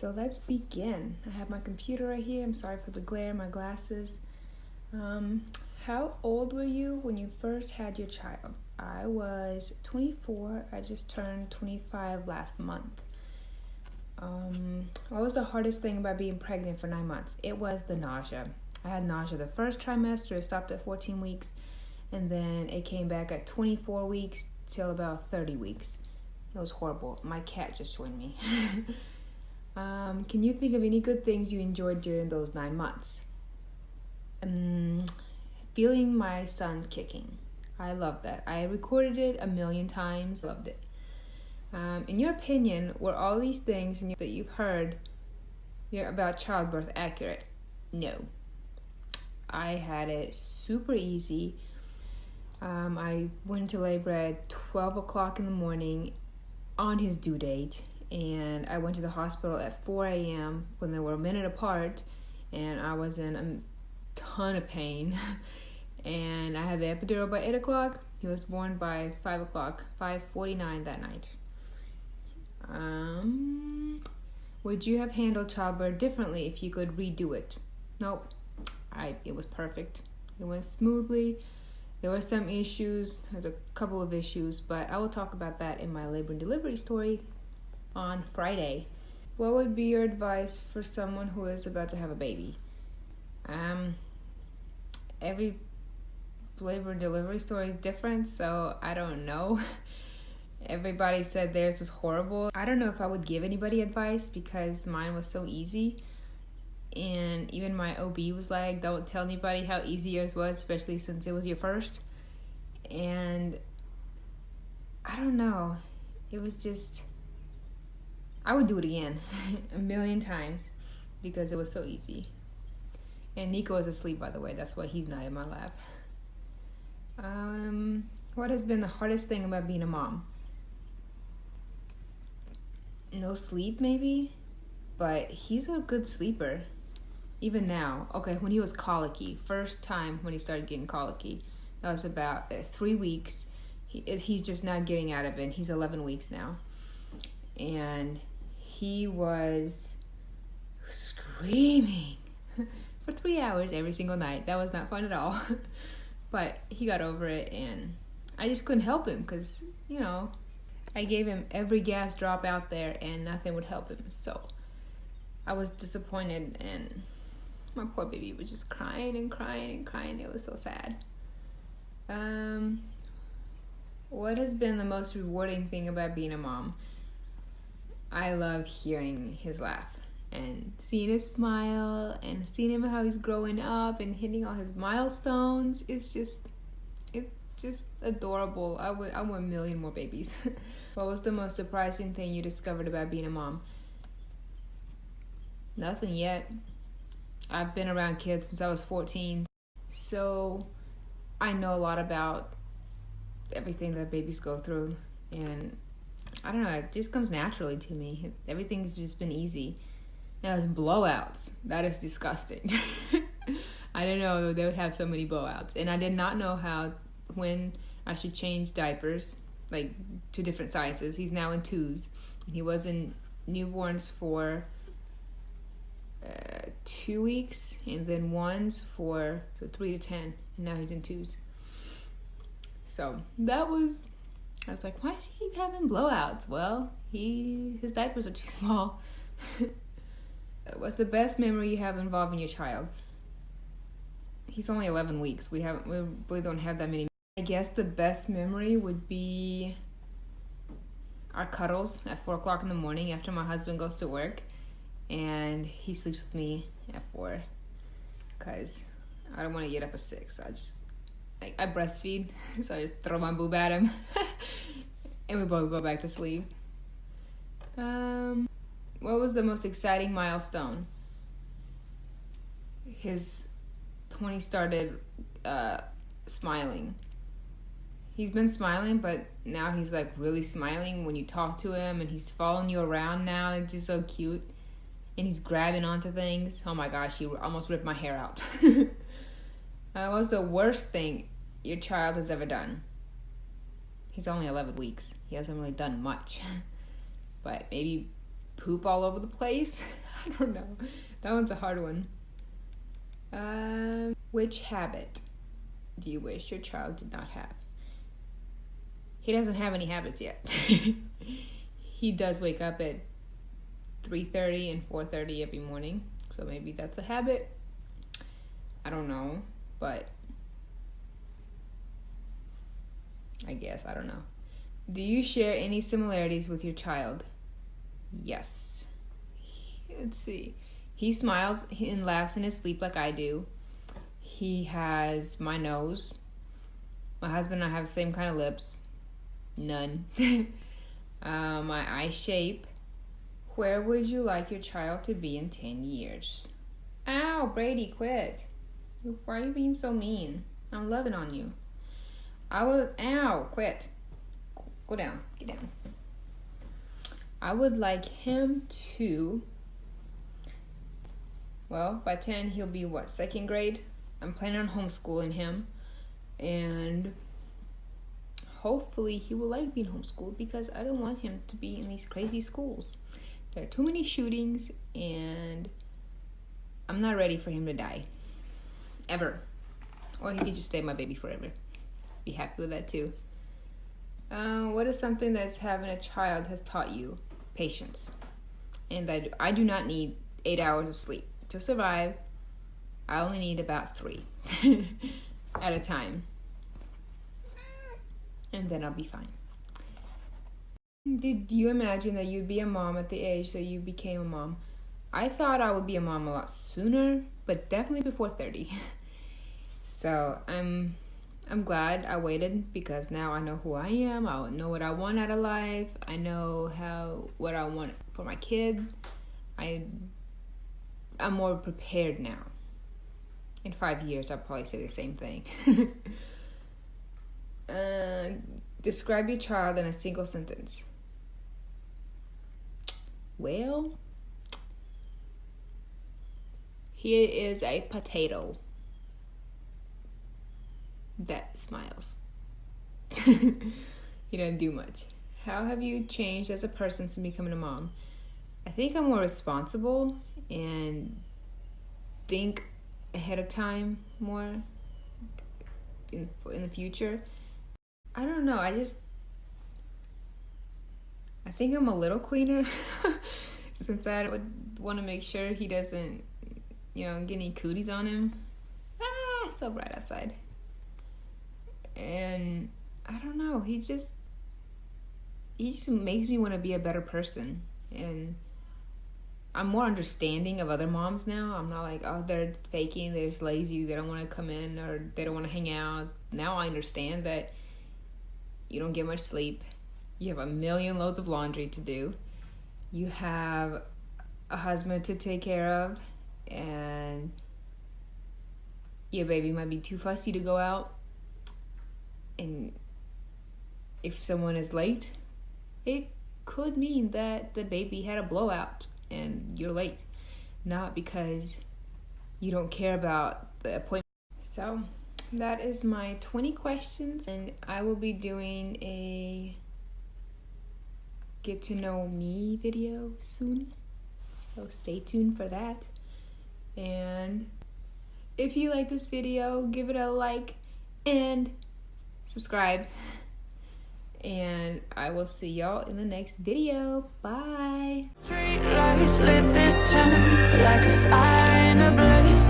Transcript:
so let's begin. I have my computer right here. I'm sorry for the glare, my glasses. How old were you when you first had your child? I was 24. I just turned 25 last month. What was the hardest thing about being pregnant for 9 months? It was the nausea. I had nausea the first trimester. It stopped at 14 weeks, and then it came back at 24 weeks till about 30 weeks. It was horrible. My cat just joined me. Can you think of any good things you enjoyed during those 9 months? Feeling my son kicking. I love that. I recorded it 1,000,000 times. Loved it. In your opinion, were all these things that you've heard about childbirth accurate? No. I had it super easy. I went into labor at 12 o'clock in the morning on his due date, and I went to the hospital at 4 a.m. when they were a minute apart, and I was in a ton of pain. And I had the epidural by 8 o'clock. He was born by 5 o'clock, 5:49 that night. Would you have handled childbirth differently if you could redo it? Nope. It was perfect. It went smoothly. There were some issues. There's a couple of issues, but I will talk about that in my labor and delivery story on Friday. What would be your advice for someone who is about to have a baby? Every labor and delivery story is different, so I don't know. Everybody said theirs was horrible. I don't know if I would give anybody advice because mine was so easy. And even my OB was like, don't tell anybody how easy yours was, especially since it was your first. And I don't know. It was just, I would do it again 1,000,000 times because it was so easy. And Nico is asleep, by the way. That's why he's not in my lap. What has been the hardest thing about being a mom? No sleep, maybe? But he's a good sleeper. Even now. Okay, when he was colicky, first time when he started getting colicky, that was about 3 weeks. He's just now getting out of it. He's 11 weeks now. And he was screaming for 3 hours every single night. That was not fun at all. But he got over it, and I just couldn't help him because, I gave him every gas drop out there and nothing would help him. So I was disappointed, and my poor baby was just crying and crying and crying. It was so sad. What has been the most rewarding thing about being a mom? I love hearing his laugh and seeing his smile and seeing him how he's growing up and hitting all his milestones. It's just adorable. I want 1,000,000 more babies. What was the most surprising thing you discovered about being a mom? Nothing yet. I've been around kids since I was 14, so I know a lot about everything that babies go through, and I don't know, it just comes naturally to me. Everything's just been easy. Now, it's blowouts. That is disgusting. I didn't know they would have so many blowouts, and I did not know when I should change diapers, like to different sizes. He's now in 2s, and he was in newborns for 2 weeks, and then 1s for 3 to 10, and now he's in 2s. So I was like, why does he keep having blowouts? Well, his diapers are too small. What's the best memory you have involving your child? He's only 11 weeks. We really don't have that many. I guess the best memory would be our cuddles at 4 o'clock in the morning after my husband goes to work, and he sleeps with me at 4 because I don't want to get up at 6. I breastfeed, so I just throw my boob at him and we both go back to sleep. What was the most exciting milestone? When he started smiling. He's been smiling, but now he's like really smiling when you talk to him, and he's following you around now. It's just so cute. And he's grabbing onto things. Oh my gosh, he almost ripped my hair out. What was the worst thing your child has ever done? He's only 11 weeks. He hasn't really done much. But maybe poop all over the place. I don't know. That one's a hard one. Which habit do you wish your child did not have? He doesn't have any habits yet. He does wake up at 3:30 and 4:30 every morning, so maybe that's a habit. I don't know, but I guess, I don't know. Do you share any similarities with your child? Yes. Let's see. He smiles and laughs in his sleep like I do. He has my nose. My husband and I have the same kind of lips. None. My eye shape. Where would you like your child to be in 10 years? Ow, Brady, quit. Why are you being so mean? I'm loving on you. Ow, quit. Go down, get down. I would like him to, well, by 10, he'll be what, second grade? I'm planning on homeschooling him, and hopefully he will like being homeschooled, because I don't want him to be in these crazy schools. There are too many shootings, and I'm not ready for him to die. Ever. Or he could just stay my baby forever. Be happy with that too. What is something that's having a child has taught you? Patience. And that I do not need 8 hours of sleep to survive. I only need about 3 at a time. And then I'll be fine. Did you imagine that you'd be a mom at the age that you became a mom? I thought I would be a mom a lot sooner, but definitely before 30. So I'm glad I waited, because now I know who I am. I know what I want out of life. I know what I want for my kid. I'm more prepared now. In 5 years, I'll probably say the same thing. Describe your child in a single sentence. Well, he is a potato that smiles. He doesn't do much. How have you changed as a person since becoming a mom? I think I'm more responsible and think ahead of time more in the future. I don't know. I think I'm a little cleaner since I would want to make sure he doesn't, get any cooties on him. It's so bright outside. And I don't know. He just makes me want to be a better person. And I'm more understanding of other moms now. I'm not like, oh, they're faking, they're just lazy, they don't want to come in, or they don't want to hang out. Now I understand that you don't get much sleep. You have a million loads of laundry to do. You have a husband to take care of, and your baby might be too fussy to go out. And if someone is late, it could mean that the baby had a blowout and you're late. Not because you don't care about the appointment. So that is my 20 questions, and I will be doing a get to know me video soon, so stay tuned for that. And if you like this video, give it a like and subscribe, and I will see y'all in the next video. Bye. Street lights lit this town like a fire in a blaze.